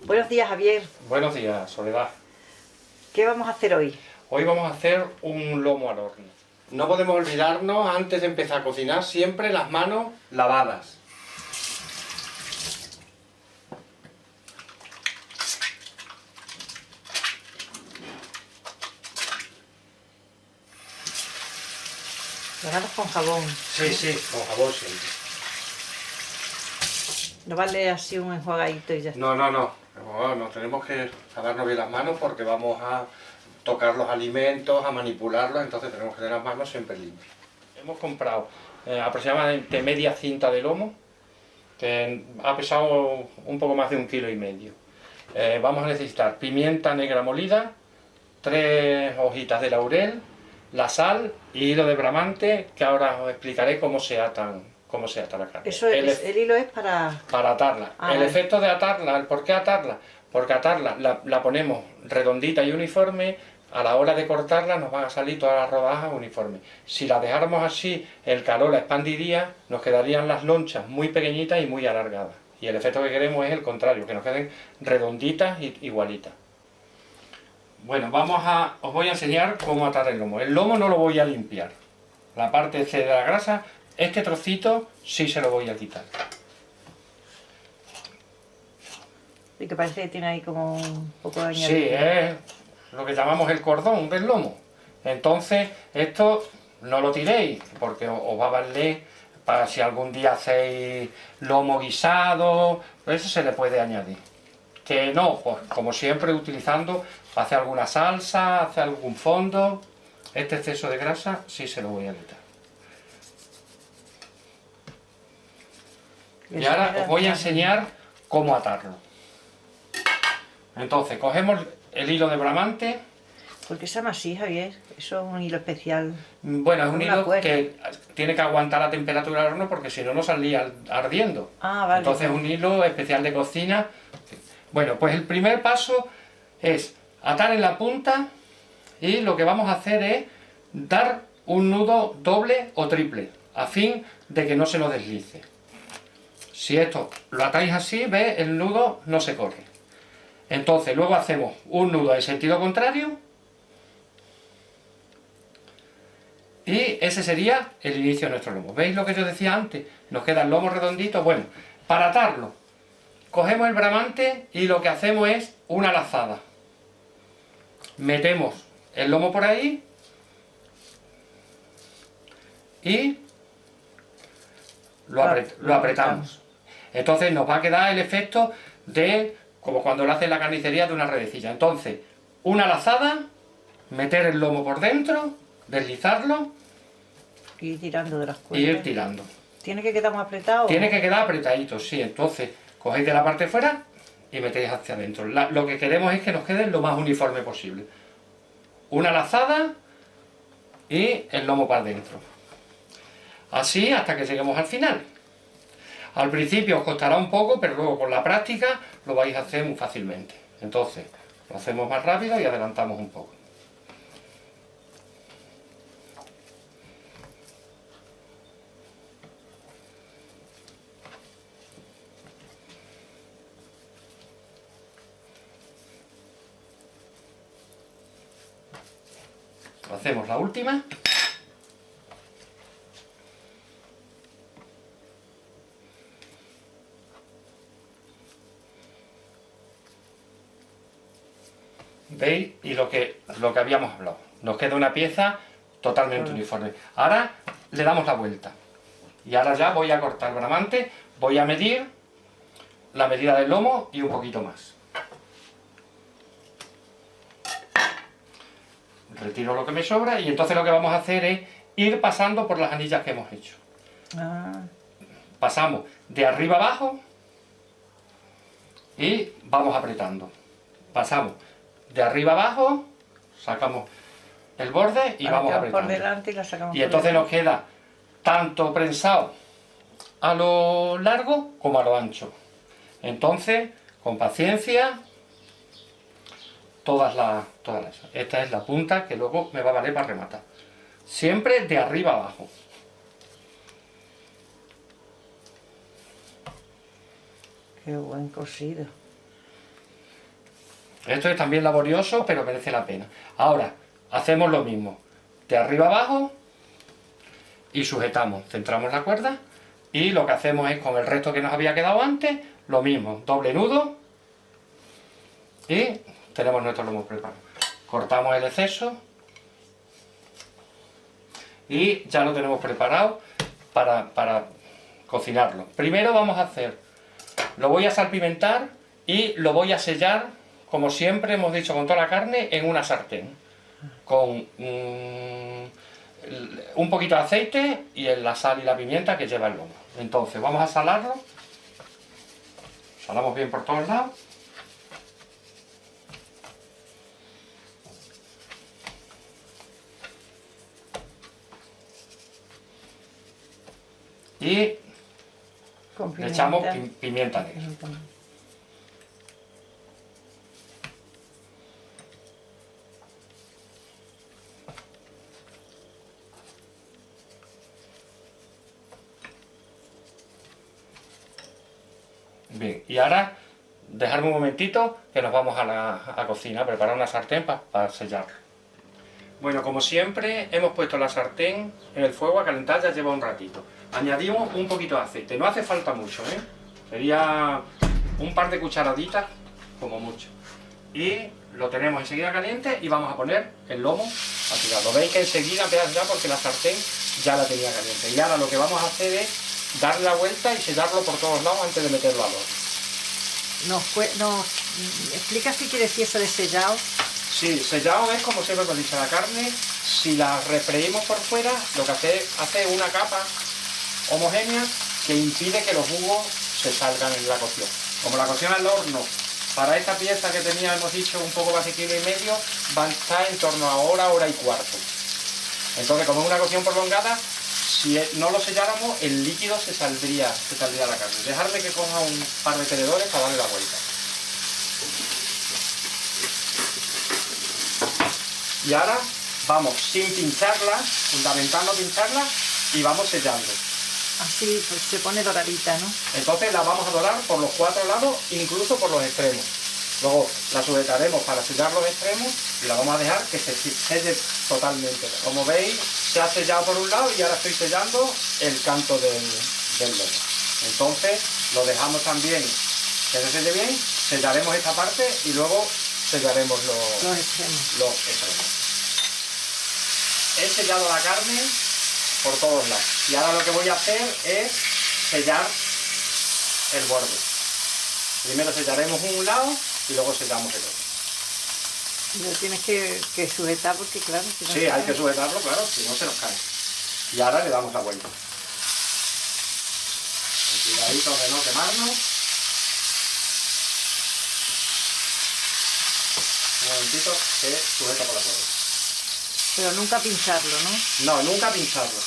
Buenos días, Javier. Buenos días, Soledad. ¿Qué vamos a hacer hoy? Hoy vamos a hacer un lomo al horno. No podemos olvidarnos, antes de empezar a cocinar, siempre las manos lavadas. Lavados con jabón. Sí, con jabón siempre. No vale así un enjuagadito y ya está. No, tenemos que lavarnos bien las manos porque vamos a tocar los alimentos, a manipularlos, entonces tenemos que tener las manos siempre limpias. Hemos comprado aproximadamente media cinta de lomo, que ha pesado un poco más de 1,5 kg. Vamos a necesitar pimienta negra molida, 3 hojitas de laurel, la sal y hilo de bramante, que ahora os explicaré cómo se ata la carne. Eso el hilo es para atarla. El efecto de atarla, el por qué atarla, porque atarla la ponemos redondita y uniforme, a la hora de cortarla nos van a salir todas las rodajas uniformes. Si la dejáramos así, el calor la expandiría, nos quedarían las lonchas muy pequeñitas y muy alargadas. Y el efecto que queremos es el contrario, que nos queden redonditas y igualitas. Bueno, os voy a enseñar cómo atar el lomo. El lomo no lo voy a limpiar. La parte de la grasa, este trocito sí se lo voy a quitar. y que parece que tiene ahí como un poco de añadido. Sí, es lo que llamamos el cordón del lomo. Entonces, esto no lo tiréis, porque os va a valer para si algún día hacéis lomo guisado, eso se le puede añadir. Que no, pues como siempre utilizando, hace alguna salsa, hace algún fondo. Este exceso de grasa sí se lo voy a quitar. Y ahora os voy a enseñar cómo atarlo. Entonces, cogemos el hilo de bramante. ¿Por qué se llama así, Javier? Eso es un hilo especial. Bueno, es un hilo que tiene que aguantar la temperatura del horno porque si no, no salía ardiendo. Ah, vale. Entonces es un hilo especial de cocina. Bueno, pues el primer paso es atar en la punta y lo que vamos a hacer es dar un nudo doble o triple a fin de que no se nos deslice. Si esto lo atáis así, ¿ves? El nudo no se corre. Entonces luego hacemos un nudo en sentido contrario y ese sería el inicio de nuestro lomo. ¿Veis lo que yo decía antes? Nos queda el lomo redondito. Bueno, para atarlo, cogemos el bramante y lo que hacemos es una lazada. Metemos el lomo por ahí y lo apretamos. Entonces nos va a quedar el efecto de como cuando lo hace en la carnicería de una redecilla. Entonces, una lazada, meter el lomo por dentro, deslizarlo y ir tirando de las cuerdas. Y ir tirando. ¿Tiene que quedar muy apretado? Tiene que quedar apretadito, sí. Entonces, cogéis de la parte de fuera y metéis hacia adentro. Lo que queremos es que nos quede lo más uniforme posible. Una lazada y el lomo para adentro. Así hasta que lleguemos al final. Al principio os costará un poco, pero luego con la práctica lo vais a hacer muy fácilmente. Entonces, lo hacemos más rápido y adelantamos un poco. Hacemos la última. ¿Veis? Y lo que habíamos hablado. Nos queda una pieza totalmente uniforme. Ahora le damos la vuelta. Y ahora ya voy a cortar el bramante, voy a medir la medida del lomo y un poquito más. Retiro lo que me sobra y entonces lo que vamos a hacer es ir pasando por las anillas que hemos hecho. Pasamos de arriba abajo y vamos apretando. Pasamos de arriba abajo, sacamos el borde y vamos apretando. Por delante y la sacamos. Y entonces nos queda tanto prensado a lo largo como a lo ancho. Entonces, con paciencia, todas las. Esta es la punta que luego me va a valer para rematar. Siempre de arriba abajo. Qué buen cosido. Esto es también laborioso, pero merece la pena. Ahora, hacemos lo mismo. De arriba abajo y sujetamos. Centramos la cuerda y lo que hacemos es con el resto que nos había quedado antes, lo mismo. Doble nudo y tenemos nuestro lomo preparado. Cortamos el exceso y ya lo tenemos preparado para cocinarlo. Primero vamos a hacer, lo voy a salpimentar y lo voy a sellar, como siempre hemos dicho, con toda la carne en una sartén, con un poquito de aceite y la sal y la pimienta que lleva el lomo. Entonces vamos a salarlo, salamos bien por todos lados. Y Con le echamos pimienta. pimienta negra. Bien, y ahora dejarme un momentito que nos vamos a la cocina a preparar una sartén para sellarlo. Bueno, como siempre, hemos puesto la sartén en el fuego a calentar, ya lleva un ratito. Añadimos un poquito de aceite, no hace falta mucho, ¿eh? Sería un par de cucharaditas, como mucho. Y lo tenemos enseguida caliente y vamos a poner el lomo a tirar. Lo veis que enseguida empieza ya porque la sartén ya la tenía caliente. Y ahora lo que vamos a hacer es darle la vuelta y sellarlo por todos lados antes de meterlo al horno. ¿Nos explicas qué quiere decir eso de sellado? Sí, sellado es como siempre hemos dicho, la carne, si la refreímos por fuera, lo que hace una capa homogénea que impide que los jugos se salgan en la cocción. Como la cocción al horno, para esta pieza que tenía, hemos dicho, un poco más de 1,5 kg, va a estar en torno a hora y cuarto. Entonces, como es una cocción prolongada, si no lo selláramos, el líquido se saldría la carne. Dejarme que coja un par de tenedores para darle la vuelta. Y ahora vamos sin pincharla, fundamental no pincharla, y vamos sellando. Así pues se pone doradita, ¿no? Entonces la vamos a dorar por los 4 lados, incluso por los extremos. Luego la sujetaremos para sellar los extremos y la vamos a dejar que se selle totalmente. Como veis, se ha sellado por un lado y ahora estoy sellando el canto del lomo. Entonces lo dejamos también que se selle bien, sellaremos esta parte y luego sellaremos Los extremos. los extremos. He sellado la carne por todos lados y ahora lo que voy a hacer es sellar el borde. Primero sellaremos un lado y luego sellamos el otro. Lo tienes que sujetar porque claro, si no Sí, se hay que cae. sujetarlo, claro, si no se nos cae. Y ahora le damos la vuelta. Con cuidadito de no quemarnos. Un momentito que sujeta por la cuerda. Pero nunca pincharlo, ¿no? No, nunca pincharlo.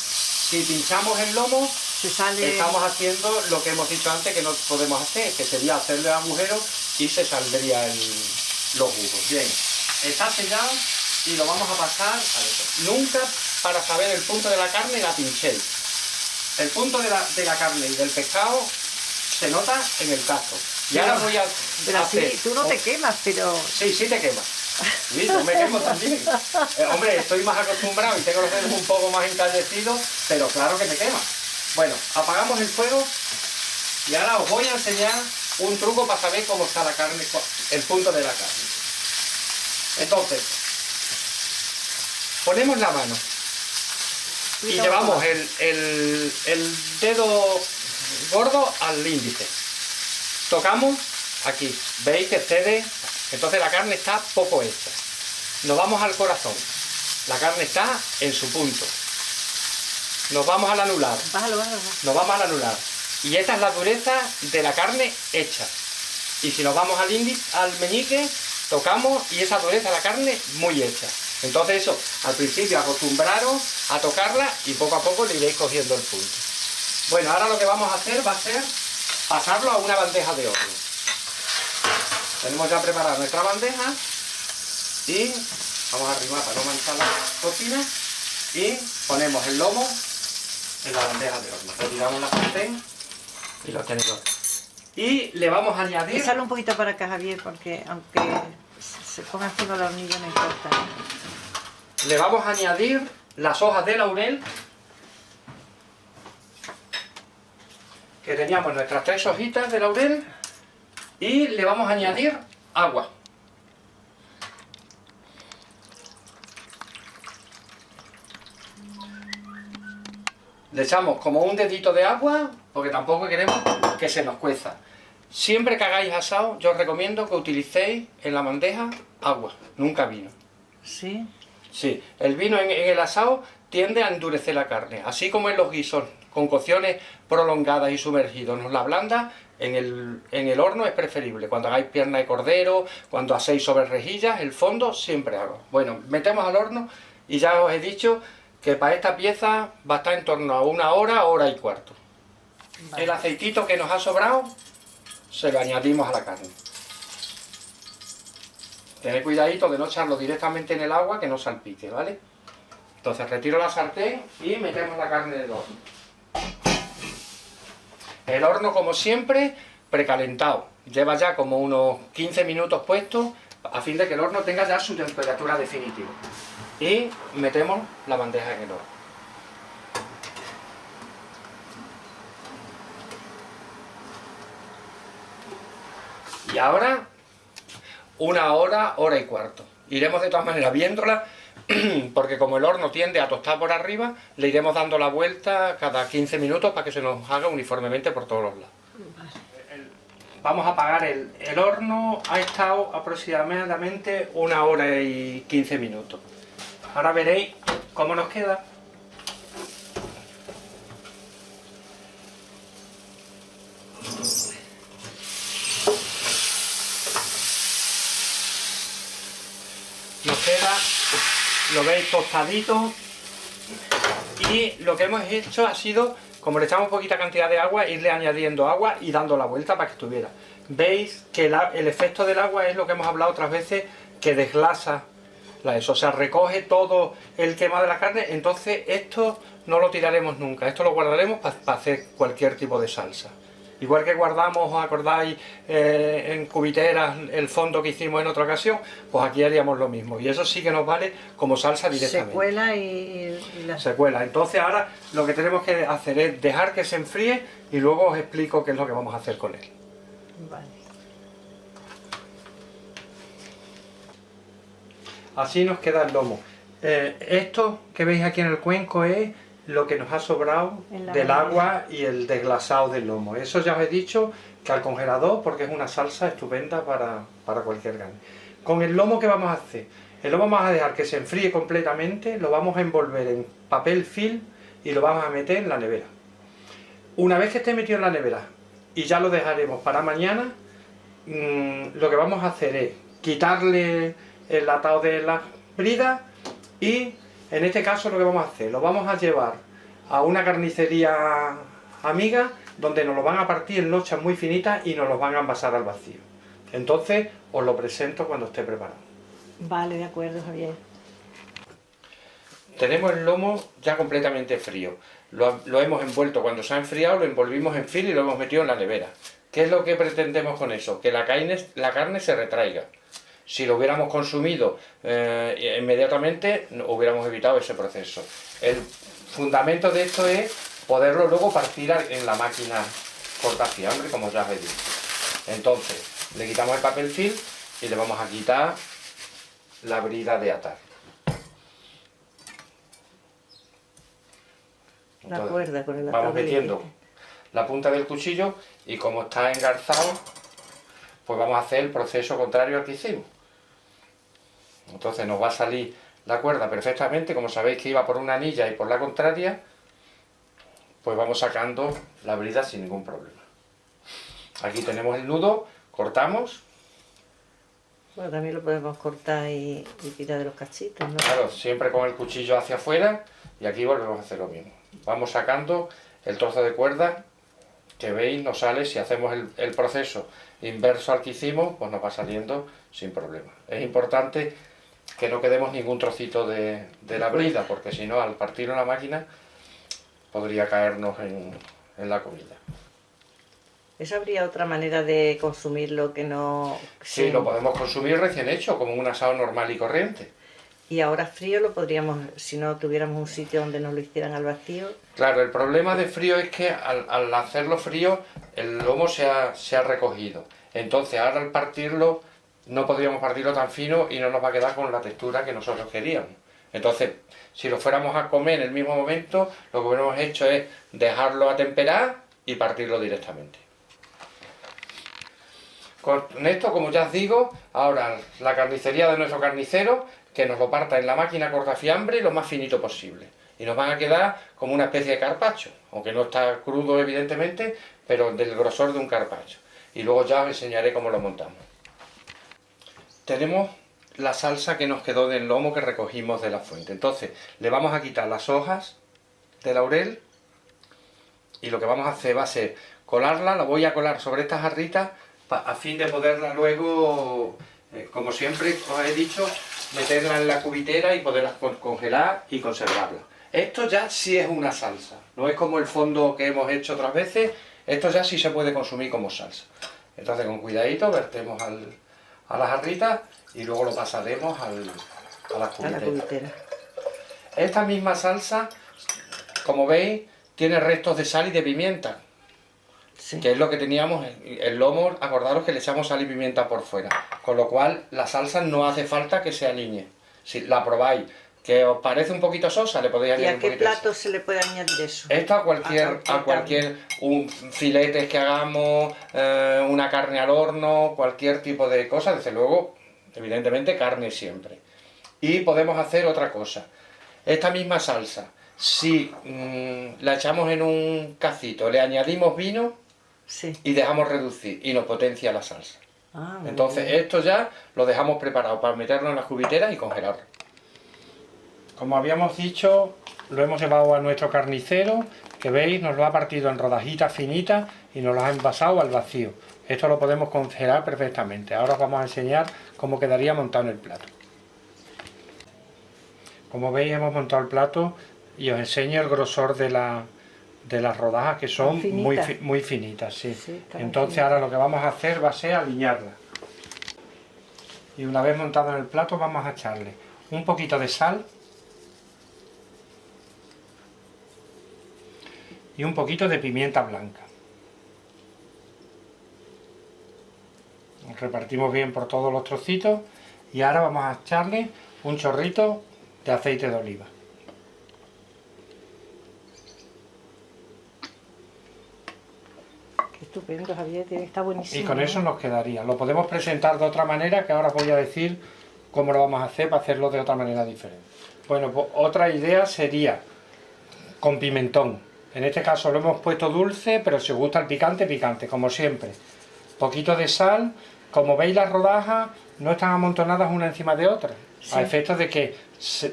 Si pinchamos el lomo, Se sale. estamos haciendo lo que hemos dicho antes que no podemos hacer, que sería hacerle agujeros y se saldría los jugos. Bien, está sellado y lo vamos a pasar a esto. Nunca para saber el punto de la carne la pinchéis. El punto de la carne y del pescado se nota en el tacto. Y ahora voy a Pero hacer... así, tú no te quemas, pero... Sí, sí te quemas. Sí, yo me quemo también. Hombre, estoy más acostumbrado y tengo los dedos un poco más encallecidos, pero claro que me quema. Bueno, apagamos el fuego y ahora os voy a enseñar un truco para saber cómo está la carne, el punto de la carne. Entonces, ponemos la mano y llevamos el dedo gordo al índice. Tocamos aquí, veis que cede, entonces la carne está poco hecha. Nos vamos al corazón, la carne está en su punto. Nos vamos al anular, Bájalo. nos vamos al anular. Y esta es la dureza de la carne hecha. Y si nos vamos al índice, al meñique, tocamos y esa dureza de la carne muy hecha. Entonces eso, al principio acostumbraros a tocarla y poco a poco le iréis cogiendo el punto. Bueno, ahora lo que vamos a hacer va a ser pasarlo a una bandeja de horno. Tenemos ya preparada nuestra bandeja y vamos a arrimar para no manchar la cocina y ponemos el lomo en la bandeja de horno. Retiramos la sartén y lo tenemos. Y le vamos a añadir... Echarlo un poquito para acá, Javier, porque aunque se ponga encima del hornillo no importa. Le vamos a añadir las hojas de laurel, que teníamos nuestras 3 hojitas de laurel, y le vamos a añadir agua. Le echamos como un dedito de agua, porque tampoco queremos que se nos cueza. Siempre que hagáis asado, yo os recomiendo que utilicéis en la bandeja agua, nunca vino. ¿Sí? Sí, el vino en el asado tiende a endurecer la carne, así como en los guisos, con cocciones prolongadas y sumergidos. Nos la ablanda, en el horno es preferible. Cuando hagáis pierna de cordero, cuando hacéis sobre rejillas, el fondo siempre hago. Bueno, metemos al horno y ya os he dicho que para esta pieza va a estar en torno a 1 hora, hora y cuarto. Vale. El aceitito que nos ha sobrado se lo añadimos a la carne. Tened cuidadito de no echarlo directamente en el agua, que no salpique, ¿vale? Entonces retiro la sartén y metemos la carne del horno. El horno, como siempre, precalentado. Lleva ya como unos 15 minutos puesto, a fin de que el horno tenga ya su temperatura definitiva. Y metemos la bandeja en el horno. Y ahora, 1 hora, hora y cuarto. Iremos de todas maneras viéndola, porque como el horno tiende a tostar por arriba, le iremos dando la vuelta cada 15 minutos para que se nos haga uniformemente por todos los lados. Vamos a apagar el horno, ha estado aproximadamente 1 hora y 15 minutos. Ahora veréis cómo nos queda. Nos queda, lo veis, tostadito, y lo que hemos hecho ha sido, como le echamos poquita cantidad de agua, irle añadiendo agua y dando la vuelta para que estuviera. Veis que el efecto del agua es lo que hemos hablado otras veces, que desglasa eso, o sea, recoge todo el quemado de la carne. Entonces esto no lo tiraremos nunca, esto lo guardaremos para hacer cualquier tipo de salsa. Igual que guardamos, ¿os acordáis, en cubiteras el fondo que hicimos en otra ocasión? Pues aquí haríamos lo mismo. Y eso sí que nos vale como salsa directamente. Se cuela Se cuela. Entonces ahora lo que tenemos que hacer es dejar que se enfríe y luego os explico qué es lo que vamos a hacer con él. Vale. Así nos queda el lomo. Esto que veis aquí en el cuenco es lo que nos ha sobrado del agua y el desglasado del lomo. Eso ya os he dicho que al congelador, porque es una salsa estupenda para cualquier carne. Con el lomo, ¿qué vamos a hacer? El lomo vamos a dejar que se enfríe completamente, lo vamos a envolver en papel film y lo vamos a meter en la nevera. Una vez que esté metido en la nevera, y ya lo dejaremos para mañana, lo que vamos a hacer es quitarle el atado de las bridas y en este caso lo que vamos a hacer, lo vamos a llevar a una carnicería amiga donde nos lo van a partir en lochas muy finitas y nos los van a envasar al vacío. Entonces os lo presento cuando esté preparado. Vale, de acuerdo, Javier. Tenemos el lomo ya completamente frío. Lo hemos envuelto, cuando se ha enfriado lo envolvimos en film y lo hemos metido en la nevera. ¿Qué es lo que pretendemos con eso? Que la carne se retraiga. Si lo hubiéramos consumido inmediatamente, hubiéramos evitado ese proceso. El fundamento de esto es poderlo luego partir en la máquina cortafiambre, como ya os he dicho. Entonces, le quitamos el papel film y le vamos a quitar la brida de atar. La cuerda con el atado. Vamos metiendo este. la punta del cuchillo y como está engarzado, pues vamos a hacer el proceso contrario al que hicimos. Entonces nos va a salir la cuerda perfectamente, como sabéis que iba por una anilla y por la contraria, pues vamos sacando la brida sin ningún problema. Aquí tenemos el nudo, cortamos. Bueno, también lo podemos cortar y tirar de los cachitos, ¿no? Claro, siempre con el cuchillo hacia afuera y aquí volvemos a hacer lo mismo. Vamos sacando el trozo de cuerda que veis, nos sale, si hacemos el proceso inverso al que hicimos, pues nos va saliendo sin problema. Es importante que no quedemos ningún trocito de la brida, porque si no, al partirlo en la máquina, podría caernos en la comida. ¿Eso habría otra manera de consumirlo que no...? Sí, lo podemos consumir recién hecho, como un asado normal y corriente. Y ahora frío lo podríamos, si no tuviéramos un sitio donde nos lo hicieran al vacío. Claro, el problema de frío es que al hacerlo frío el lomo se ha recogido. Entonces ahora al partirlo no podríamos partirlo tan fino y no nos va a quedar con la textura que nosotros queríamos. Entonces, si lo fuéramos a comer en el mismo momento, lo que hubiéramos hecho es dejarlo a temperar y partirlo directamente. Con esto, como ya os digo, ahora la carnicería de nuestro carnicero, que nos lo parta en la máquina cortafiambre lo más finito posible. Y nos van a quedar como una especie de carpaccio, aunque no está crudo evidentemente, pero del grosor de un carpaccio. Y luego ya os enseñaré cómo lo montamos. Tenemos la salsa que nos quedó del lomo que recogimos de la fuente. Entonces, le vamos a quitar las hojas de laurel y lo que vamos a hacer va a ser colarla, la voy a colar sobre estas jarritas a fin de poderla luego, como siempre os he dicho, meterla en la cubitera y poderla congelar y conservarla. Esto ya sí es una salsa, no es como el fondo que hemos hecho otras veces, esto ya sí se puede consumir como salsa. Entonces con cuidadito vertemos a las jarritas y luego lo pasaremos a la cubitera. Esta misma salsa, como veis, tiene restos de sal y de pimienta. Sí. Que es lo que teníamos el lomo, acordaros que le echamos sal y pimienta por fuera, con lo cual la salsa no hace falta que se alinee. Si la probáis, que os parece un poquito sosa, le podéis añadir un poquito. ¿Y a qué plato se le puede añadir eso? Esto a cualquier un filetes que hagamos, una carne al horno, cualquier tipo de cosa, desde luego, evidentemente carne siempre. Y podemos hacer otra cosa, esta misma salsa, si la echamos en un cacito, le añadimos vino, sí, y dejamos reducir y nos potencia la salsa. Entonces esto ya lo dejamos preparado para meterlo en las cubiteras y congelarlo. Como habíamos dicho, lo hemos llevado a nuestro carnicero, que veis nos lo ha partido en rodajitas finitas y nos lo ha envasado al vacío. Esto lo podemos congelar perfectamente. Ahora os vamos a enseñar cómo quedaría montado en el plato. Como veis hemos montado el plato y os enseño el grosor de las rodajas, que son muy finitas. Sí. Sí, entonces ahora lo que vamos a hacer va a ser alinearla. Y una vez montado en el plato vamos a echarle un poquito de sal y un poquito de pimienta blanca. Repartimos bien por todos los trocitos y ahora vamos a echarle un chorrito de aceite de oliva. Estupendo, Javier, está buenísimo. Y con eso nos quedaría. Lo podemos presentar de otra manera, que ahora os voy a decir cómo lo vamos a hacer para hacerlo de otra manera diferente. Bueno, pues otra idea sería con pimentón. En este caso lo hemos puesto dulce, pero si os gusta el picante, picante, como siempre. Poquito de sal. Como veis, las rodajas no están amontonadas una encima de otra, sí, a efectos de que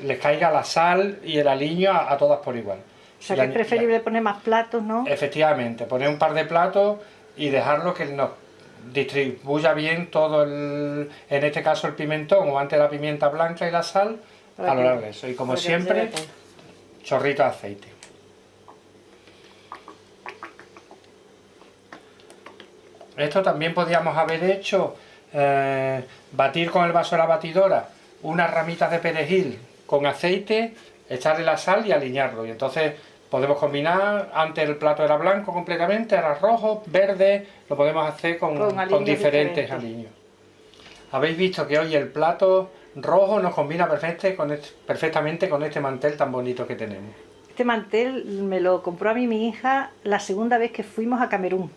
les caiga la sal y el aliño a todas por igual. O sea, que es preferible poner más platos, ¿no? Efectivamente, poner un par de platos y dejarlo que nos distribuya bien todo en este caso el pimentón, o antes la pimienta blanca y la sal, a lo largo de eso. Y como siempre, chorrito de aceite. Esto también podríamos haber hecho, batir con el vaso de la batidora unas ramitas de perejil con aceite, echarle la sal y aliñarlo. Y entonces podemos combinar, antes el plato era blanco completamente, ahora rojo, verde, lo podemos hacer con diferentes aliños. Habéis visto que hoy el plato rojo nos combina perfectamente con este mantel tan bonito que tenemos. Este mantel me lo compró a mí mi hija la segunda vez que fuimos a Camerún.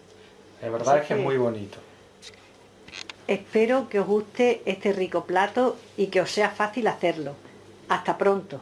La verdad es que es muy bonito. Espero que os guste este rico plato y que os sea fácil hacerlo. Hasta pronto.